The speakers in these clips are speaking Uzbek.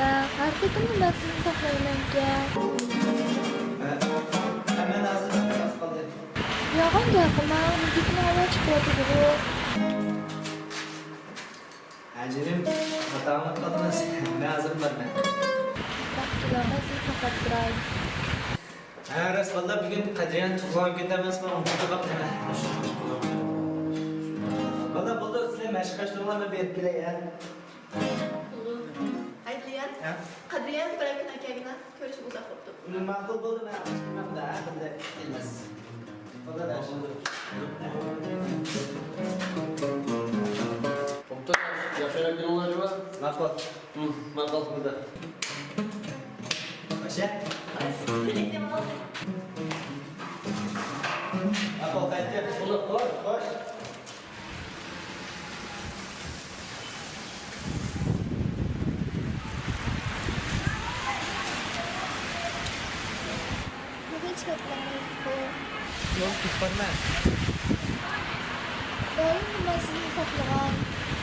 Artık ben sizi saklayayım. Hemen hazır nasıl kaldı? Yalan yapma. Müzikini hava çıkartıyor. Hacerim, hatamı atmadınız. Ne hazırım var ben? Ben sizi saklayayım. Ras valla bir gün Kadriyan tuğlan gidemez mi? Onu da baktım. Valla buldu size meşkaştırmalarla bir etkile ya. Adrian, Ha? Kadriyan bırakın akagına görüşüp uzak oldu. Bunu makul buldum ben alıştırmam da aklımda gelmez. Valla da şimdi. Komutan, yaşayan gün olan acaba? Makul. Makal burada. Paşa. Birlikte mi oldu? Makul kayıtlı. Solu koş koş. Hiç katlamayız bu. Yok tutma. Ben sizi saklayayım.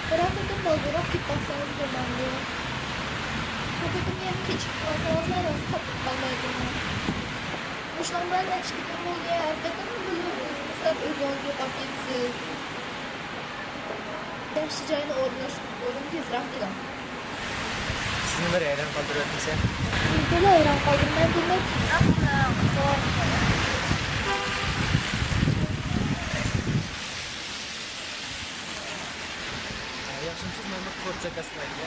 Bırak dedim doldurup git baksanız bulmandı. Dedim yani hiç çıkmasanız ben nasıl kapıp kalmayacağım. Muşlan ben de çıktım bu yer. Dedim mi biliyorsunuz? Mesela özünüzü kapıtsız. Yaşayacağını olun tezrah gidelim. Sizin var ya ayran kaldırıyorsun sen. Böyle ayran kaldım. Ben bilmek Yaxshimsiz mana bu ko'rcha kasmaydi.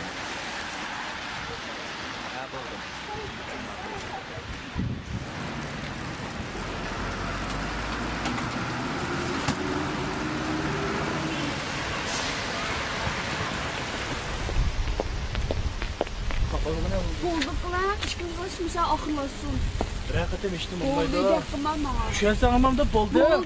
Ha bo'ldi. Bulduklar, işimiz başımıza akıllasın. Raqatim ishni Oldu, bo'lmaydi. yakınmam bana. Tushunsa hamamda bo'ldi. Oldu.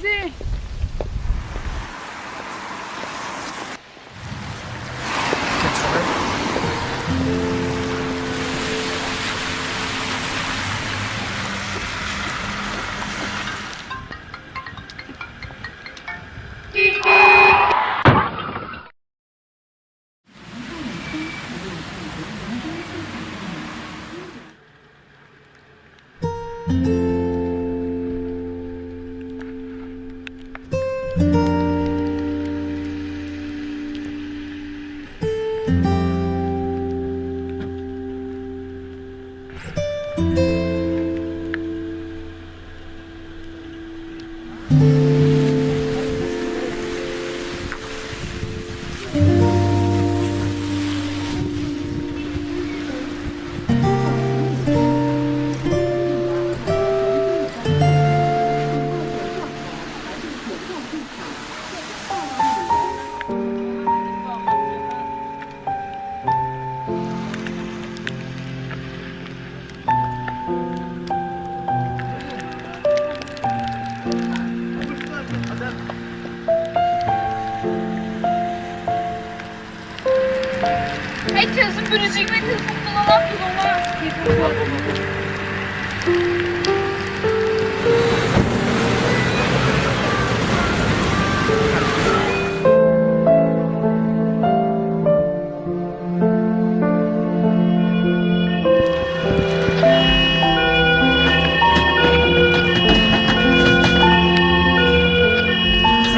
Herkesin böleceğine telefonunu alan durumlar.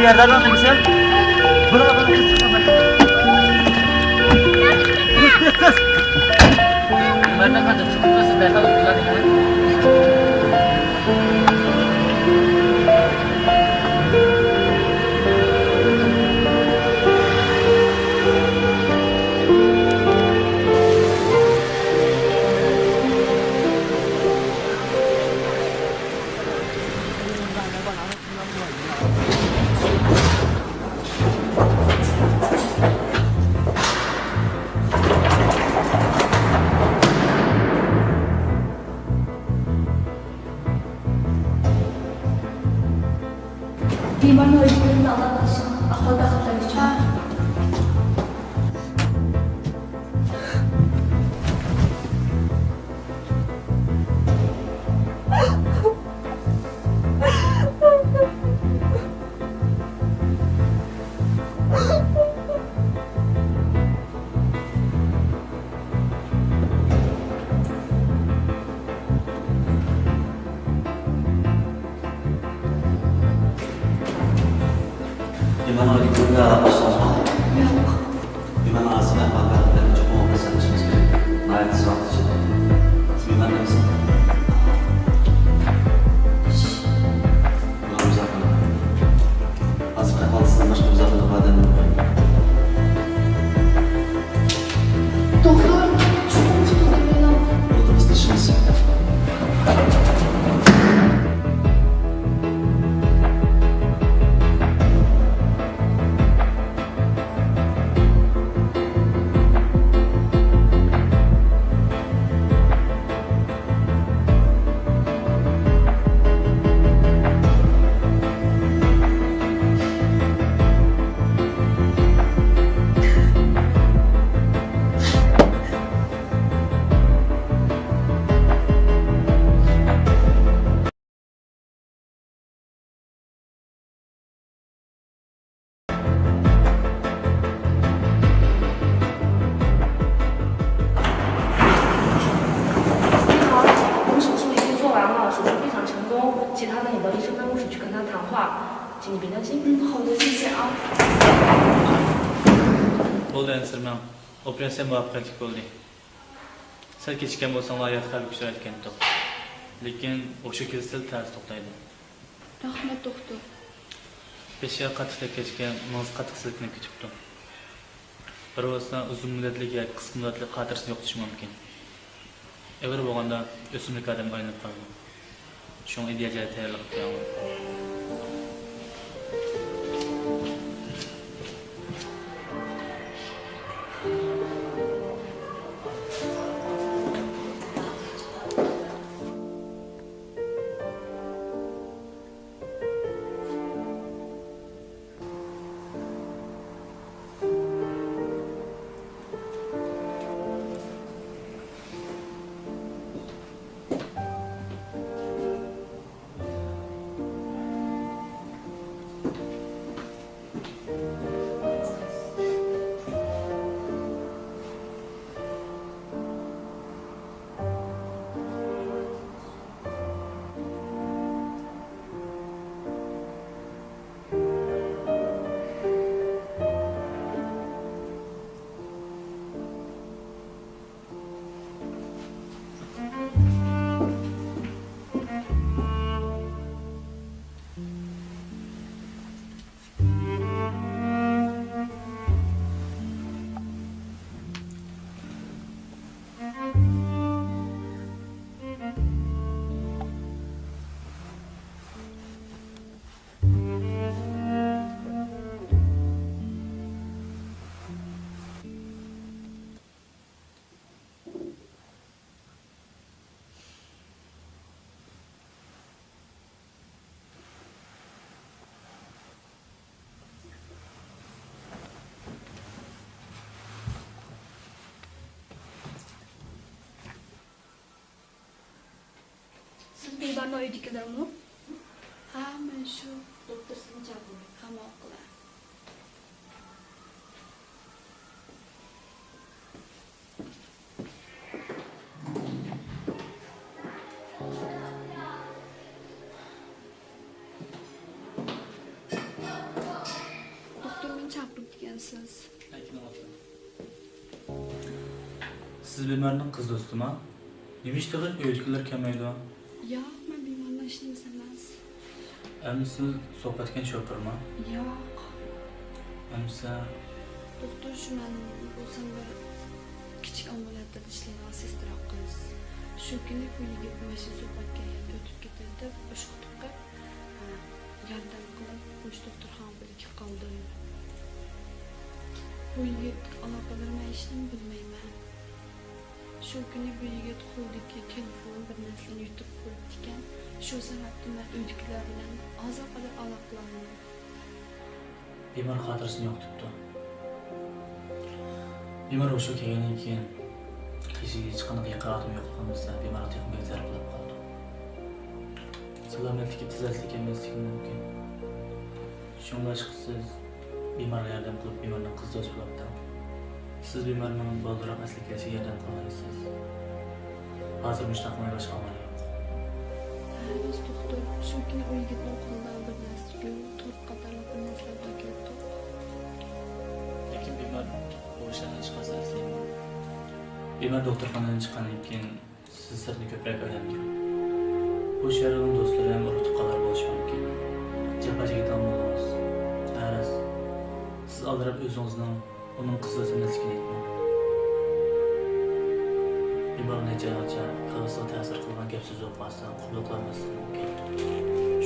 Yerlerden misin? Buna Mereka kan jadi sekolah sebentar bulan ini. Bunda alışmışsınız mı? Yo'q. Biman asıl ahvallardan çok olmasanız gerek. Nayet sıralı için. Biman neyse. Buna uzakına. Azıcık ahvalsızdan başka uzakına baden yok. Doktor, çok tutuldum elan. Oldunuz dışınız.其他的你到医生办公室去跟他谈话，请你别担心。好的，谢谢啊。 Bo'ldi ensirmang. Operatsiya muvaffaqiyatli bo'ldi. Sal kechikkan bo'lsanglar hayot xavf kuchayotgan edi. Lekin o'sha kez tars to'xtaydi. Rahmat doktor. Peshiga qattiqlik kechgan muz qattiq silkinib ketibdi. Biroozdan uzun muddatli yoki qisqa muddatli qatirishni yo'qotish mumkin. Eğer bo'lganda o'simlik odamga aylanib qoldi. Şun ideyaga tayyorlik qilaman. Siz bemorni uydagilarmi? Ha, men shu. Doktor sizni chaqirdi. Hamma qilar. Doktor meni chaqirib degansiz. Siz bemorning qiz do'stimi? Nima ish qilib uydagilar kelmaydi? Yo'q, men bemorni ishlaymiz emas. Siz suhbatga shofirmi? Yo'q. Amsa Doktor shu men bo'lsam bir kichik ambulatda ishlaydigan sestra qiz. Shu kuni uyiga bilashi suhbatga o'tib ketdi. O'sha qutuqqa yordam qilib, o'sha doktor ham birga qoldi. Bu yigit aloqalarni ishni bilmayman. Shu kuni bu yigit qo'lidagi telefon bir narsani yutib qo'yibdi ekan. Shu sababli men uydagilar bilan oziq-ovqat aloqaladim. bemor xotirasini yo'qotibdi. Bemor o'sha kelgandan keyin kechagi hech qanday qanotim yo'qligimizdan bemor texnika zarb qilib qoldi. Salomatlikka tezlik emasligi mumkin. Shunga chiqsiz bemorga yordam qilib bemorning qiz do'st bo'libdi. Siz bemorning boldiroq asli kelishiga yordam qilyapsiz. Hozir mushtaqmay boshqa amal yo'q. Biz doktor shu kuni u yigitning qo'lidan bir narsa to'rt qatorli bir narsalar kelib ishlardan chiqasini istayman. Bemor doktorxonadan chiqqandan keyin siz sirni ko'proq o'rgandim. Bu sharafim do'stlar ham urutqalar bo'lishi mumkin. Jabha chekkan bo'lasiz. Aras, siz aldirab o'zingizning uning qiziqmasligini aytmang. Bemor necha qilsa ta'sir qilgan gap so'z o'qmasdan quloqlanmasligi mumkin.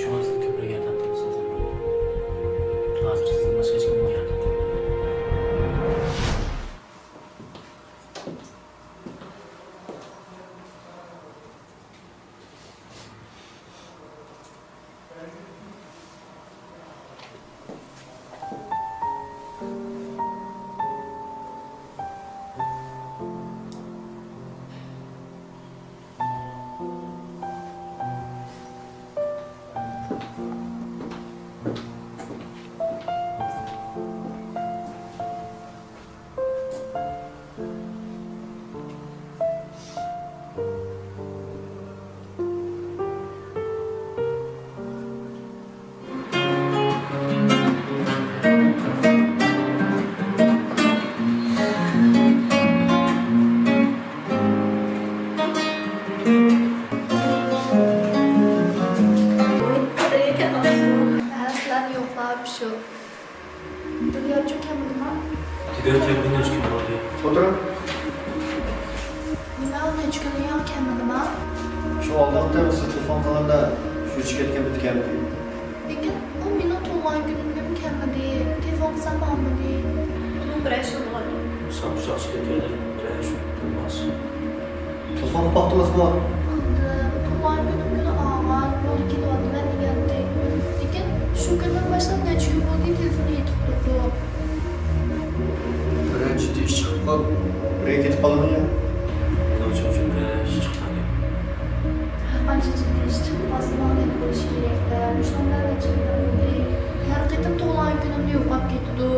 Shunga siz ko'proq yordam qilsangiz bo'ladi. Hozir sizdan boshqa hech kim yordam qilmaydi. Sizlarni yo'qlab shu. Dunyo cho'kamdimi? Tugay kelganda 3 kun bo'ldi. O'tirib, Nima uni 3 kun yo'qkamdimi? shu oldinda siz telefon qilganda shu ichib ketgan bitgan. Lekin u meni tug'ilgan kunimga kelmadi. Telefon qilsam bo'lmadi. Uni bir shu bo'ldi. So'z ketadi. Shu bo'lmas. Telefon vaqtimizmi? Tug'ilgan kunim kuni og'ir, yo'l kelyapman degandi. Lekin shu kundan boshlab necha kun bo'ldi telefon yetib turdi. Birinchi ish chiqib qolib, birga ketib qoldimi? Uchun ish chiqqan. Ancha jiddiy ish chiqib qolsa nima bo'lishi kerak-da. Shundan necha kun bo'ldi. Har qayta tug'ilgan kunimni yo'qolib ketdi.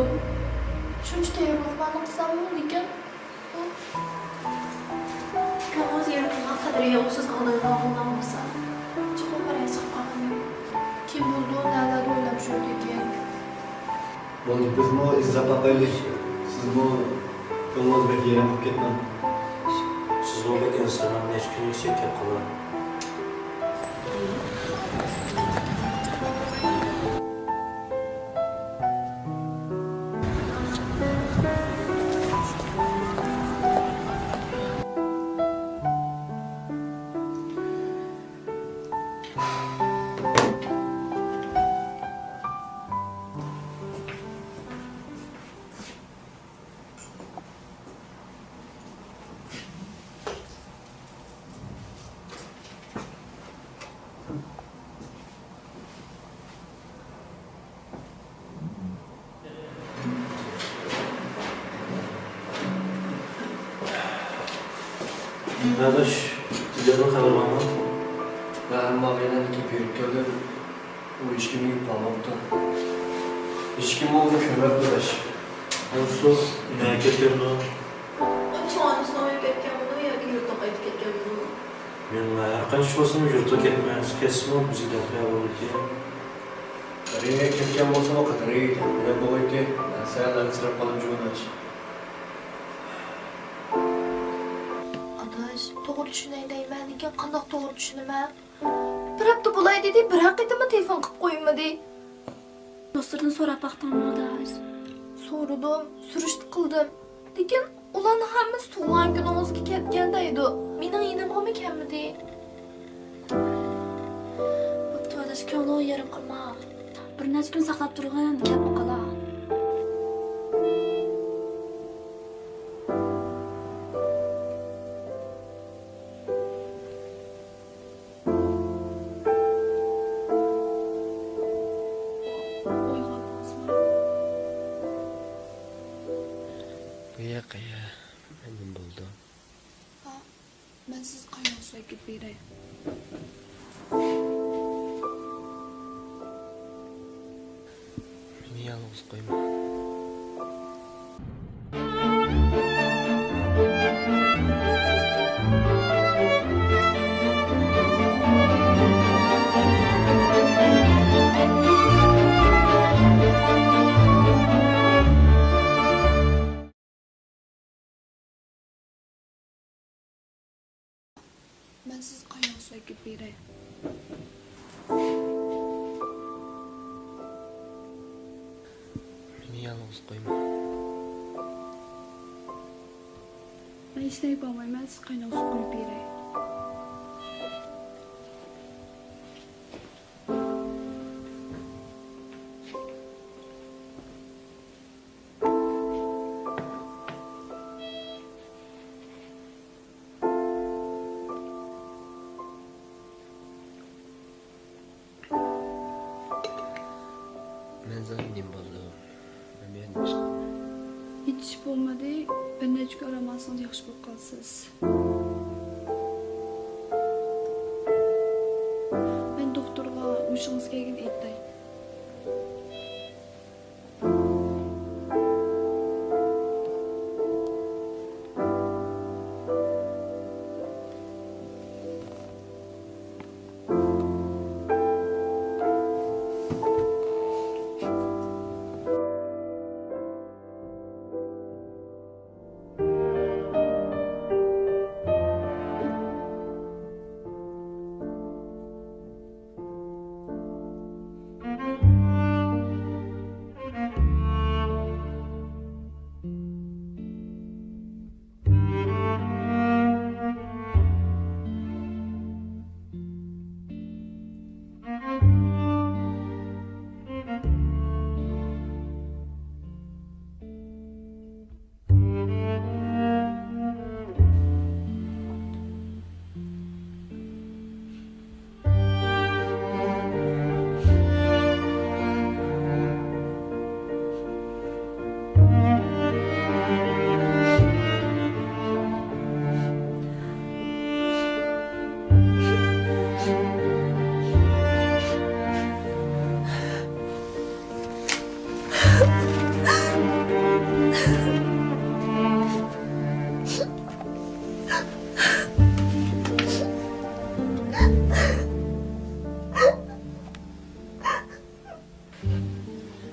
Shuncha tayyorgarliklarni qilsammi, lekin Kavuz yerdan qadri yo'qsiz oldindan bo'lsa. Chiqib chiqib qoldim. Kim bo'ldi, nelar o'ylab shunday ekan. Bo'ldi, bizmi izza papaylik. Siz bu yo'lingizga yerim qilib ketmang. Siz bo'lmagansiz, men necha kun chekib qolaman. Kardeş, ticaret haber var mı? Ben mağazadan iki büyük geldim. O içkimi yıpranmakta. İçkim oldu kömür arkadaş. Olsun, merak ettim onu. Çoğunuz noyup ketken bunu yoki yurtda qaytib ketgan bunu. Men qancha bo'lsin yurtga ketmaymiz, ketsin bizga gaplar bo'ldi ki. Riga ketgan bo'lsa vaqt riga ketgan bo'ldi. Saylarni sirab qolib jo'nash. Adash, to'g'ri tushunay deyman, lekin qandoq to'g'ri tushunaman? Bir hafta bo'lay dedi, bir haqidami telefon qilib qo'ymadi. Do'stlardan so'rab baxtimi Adash? So'radim, surishti qildim. Lekin ularni hammasi tug'ilgan kuni o'ziga ketganda edi. Mening yinim olmaganmidi? Bo'pti Adash, ko'ngli yarim qilma. Bir necha kun saqlab turgan gap qolar. Qaya nima bo'ldi? Men siz qayoqqa ketib beray? Meni yolg'iz qo'yma. Ben siz qaynoq suv akib beray. Meni yalnız qo'yma. Ben ishlay olmayman, siz qaynoq suv quyib beray. Men zannedim bo'ldi. Men beğendim. Hech ish bo'lmadi, bir necha kun aramasınız yaxshi bo'lib qolsiz. Men doktorga mushingiz kelgan aytay.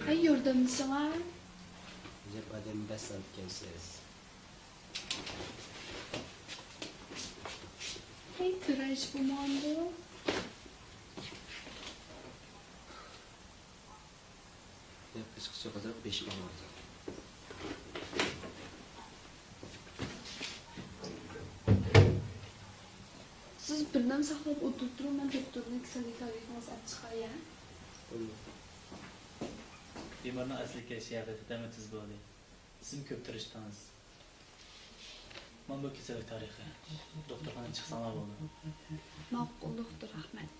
Ay yordamcısına. Cepheden bes alkensiz. Ay tıraş bu manda. Kışkıça kadar 5 gün oldu. Siz birden saklap oturtturun, ben doktorun kısalık tarifiniz aç çıkar ya. Bemorning asli kayfiyati tamatsiz bo'ldi. Siz ko'p tirishdingiz. Mana bu kasallik tarixi. Doktorxonadan chiqsanglar bo'ldi. Ma'qul doktor, rahmat.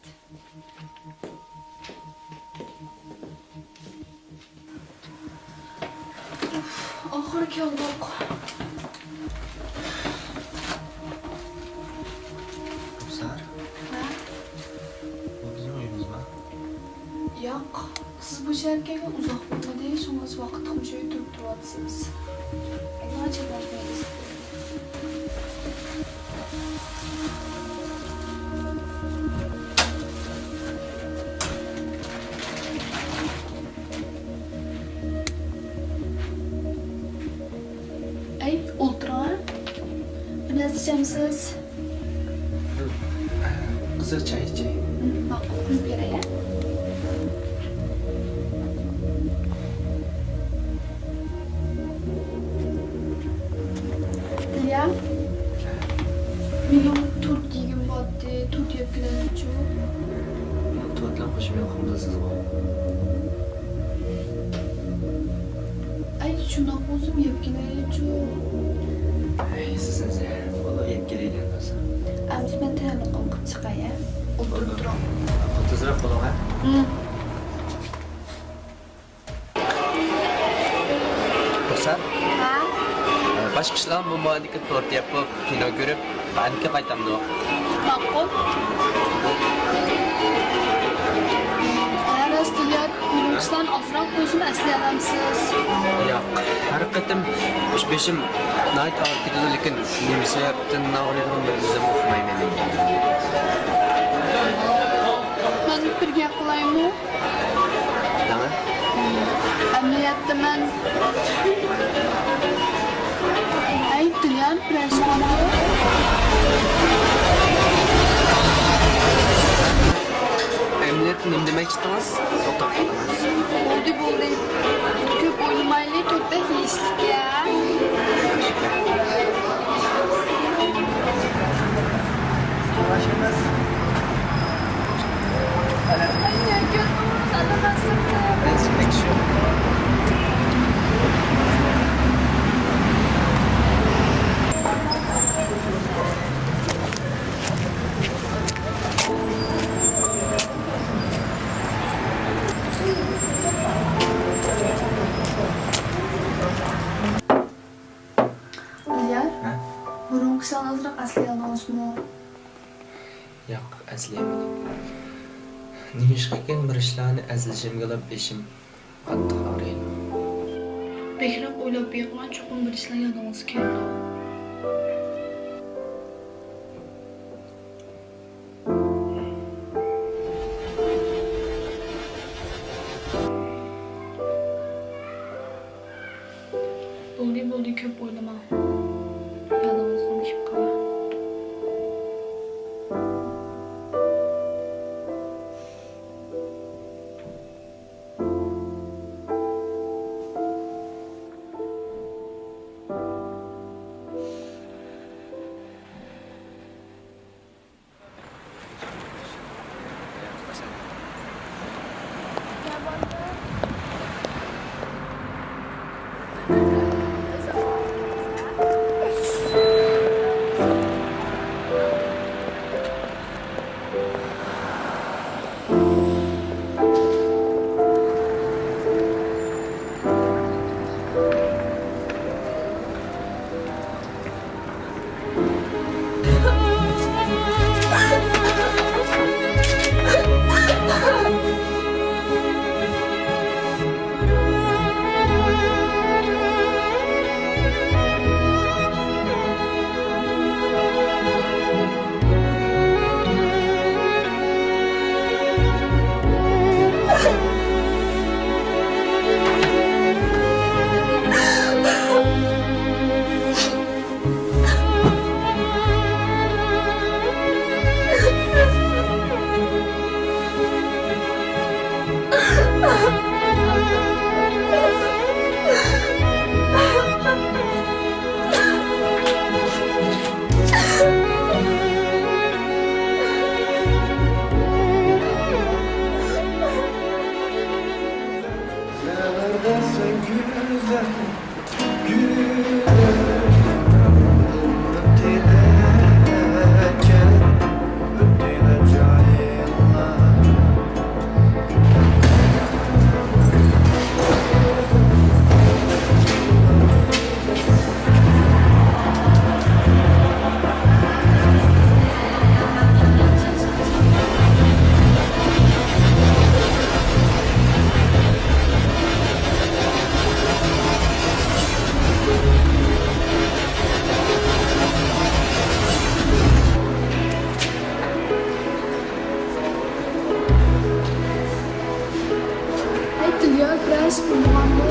Oxirgi yo'ldoq. Rusar, Ha? bu bizim uyumuz mu? Yo'q. Siz bu shaharga uzoq bo'lmadi, shunga vaqt qo'shib turib turyapsiz. Nima chekmaysiz? Ay, o'tiring. Nima ichamiz? Kızıl çay içeyim. Ma'qul, quyib beray. Ya, benim Türkiye'm vardı, Türkiye planıcı. Tuvatlan hoşum yok, kumdasız bu. Ay, şuna bozum yapgilerici. Ay, sizin de. Vallahi yetkiliyle nasıl? Ama ben tanıdım kalkıp çıkaya. Oturup duram. Otuzrak olun ha? Hı. Rusar, Ha? başka kişiler bu muhaliki tort yapıp, kino görüp, benimki kaytamdı o. Ma'qul. Eğer astılıyat, birinchisidan ozroq o'zini eslay olamsiz. Yok, her kıtım, beşim, nait ağır gidiyor, lekin nemi sebepten nağlıyorum ben özüm okumayım yani. Ben bir gap qilaymi? Nana? Amaliyotda men ay Tilyan press qildi. Hayır, gönlümüz adamazsın. Ben silmek istiyorum. Dilyar, Ha? burunqisini azroq asliy olasizmi? Yo'q, aslayman. Nima ish qilgan bir ishlarni azlashimga qilib ishim qattiq og'riydi. Bekroq o'ylab beqman cho'qim bir ishlar yodingizga keldi. Bo'ldi ko'p o'ylama. Yodingizdan chiqib qolar. Dilyar, biraz bulmanlı.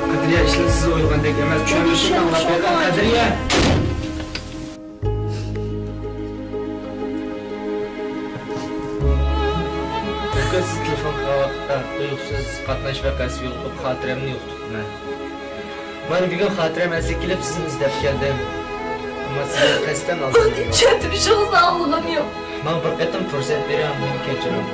Qadriya ishlar siz o'ylagandek emas. Tushunishimni anglab bergan Qadriya. Siz telefon qilib tuyuqsiz qatnash vakasiga yo'qib xotiramni yo'qotibman. Men bugun xotiram asli kelib sizni izlab keldim. Ammo siz qasddan oldingiz. Tushunishingizdan anladım yo'q. Men bir qatim fursat beraman, meni kechiring.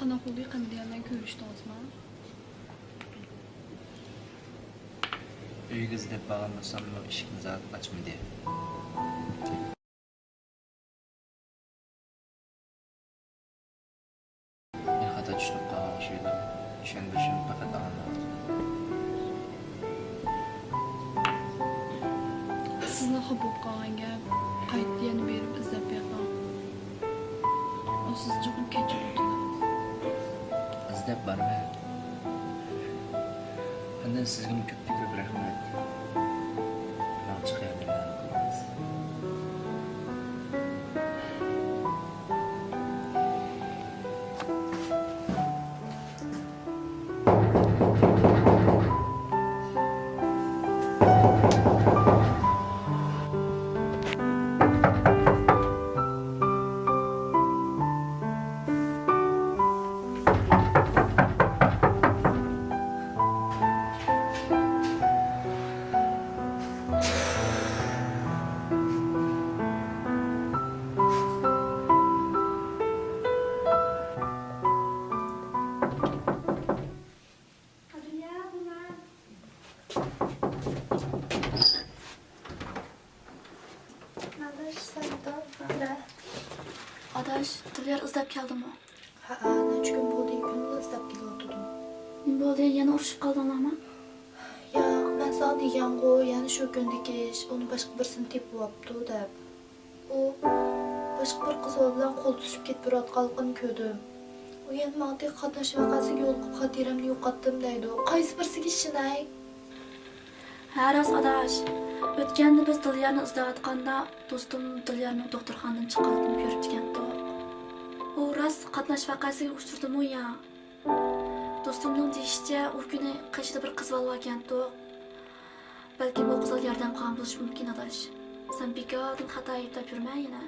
Qanaqa bo'ldi qanday ko'rishdingizmi? Uyingiz deb bag'irlasam, eshikni ochmadi. Men xato tushunib qolgan o'sha ishonishim faqat anladim. xabob qolgan gap. Qaytdi yana berib izlab berdim. O siz juqum kechirdi. İzdep barma. Benden sizga ko'pdan ko'p rahmat. Yaxshi xayollar qilasiz. Adaş sen Adaş, Dilyar izlab keldimi? Ha, necha kun bo'ldi kunni izlab kelayotgandim. Nima bo'ldi? Yana urushib qoldingmi? Yo'q, men sana degan-ku, yana shu kundagi ish, uni boshqa birsini tepib olibdi deb. U boshqa bir qiz bilan qo'l tutishib ketib borayotganligini ko'rdim. U yana menga qatnash vaqasiga yo'liqib xotiramni yo'qotdim deydi. Qaysi birisiga ishinay? Ha, rost Adaş. O'tganda biz Dilyarni izlayotganda do'stim Dilyarni doktorxonadan chiqarib ko'rib ekan-da. U rost qatnash vaqasiga uchradimu ya. Do'stimning deyishicha, u kuni qishda bir qiz bola ekan-da. Balki bu qizga yordam qilgan bo'lishi mumkin Adaş. Sen bekordan xato ayblab yurma yana.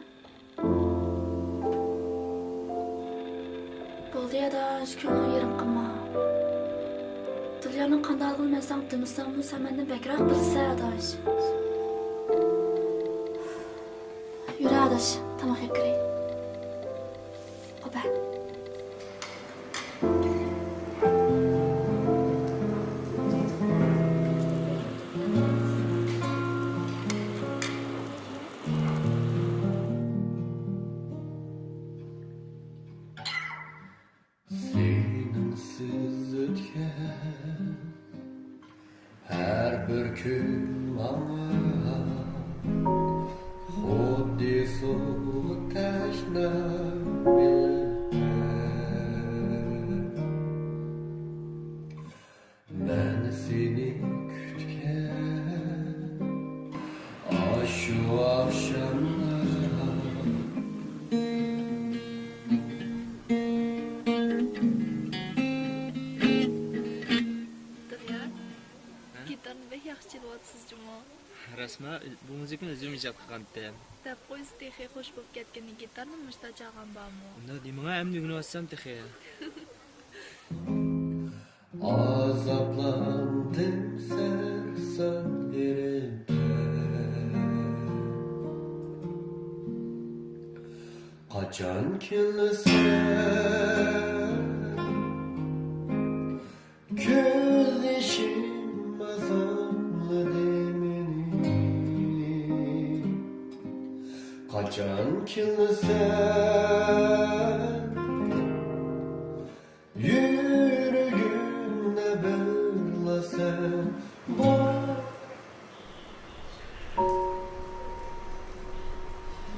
Bo'ldi Adaş, ko'nglim yerim qilma. Dilyarning qandaligini men san demasam, sen mendan bekroq bilsa Adaş. Yürü Adaş, tamam yakırayım. Oba. Seninsiz ötken her bir gün bana xuddi sovuq tashna ben seni kutgan shu akşamlar Gitarni bek yaxshi chalyapsiz juma. Rasma bu muzikani o'zim ijod qilgandim. Deb qo'ysiz texi xush bo'lib ketgan gitarni mushta chalgan bormi? Unda nimanga hamma o'g'naysam texe. azaplandım sersan yerinde kaçan kilisen göz yaşım azamladı beni kaçan kilisen yüreğimde bırlasın bu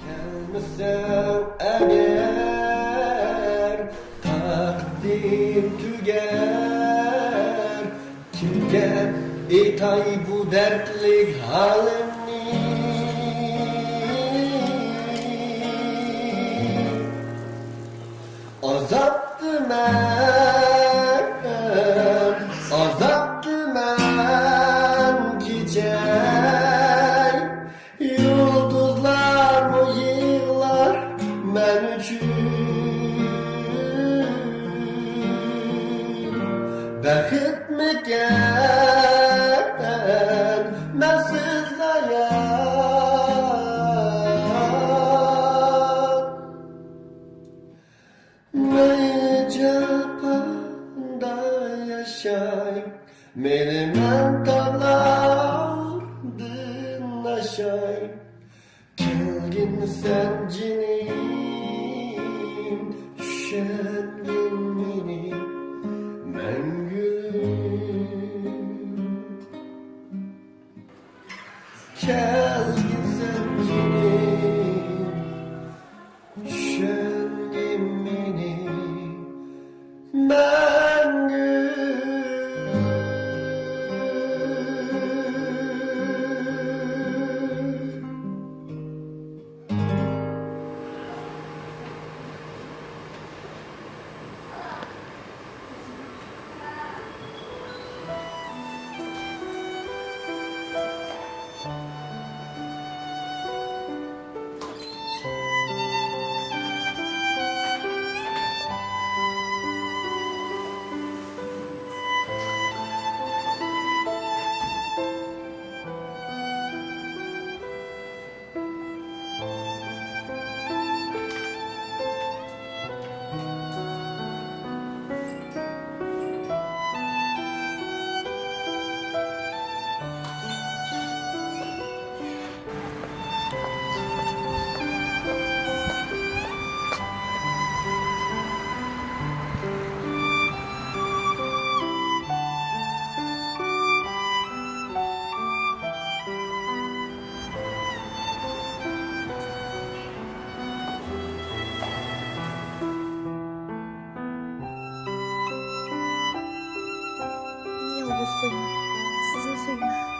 gelmesen eğer takdim tüger kimge itay bu dertlik halini azaptı ben gecey yıldızlar mı yığlar ben üçün bəxit mi gel ben sizləyəm Meyli capanda yaşay Meyli mən dağlardın aşay Kelgin sen cinim Şendin beni mən gülüm Kelgin ko'z qo'yma. Sizni so'yma.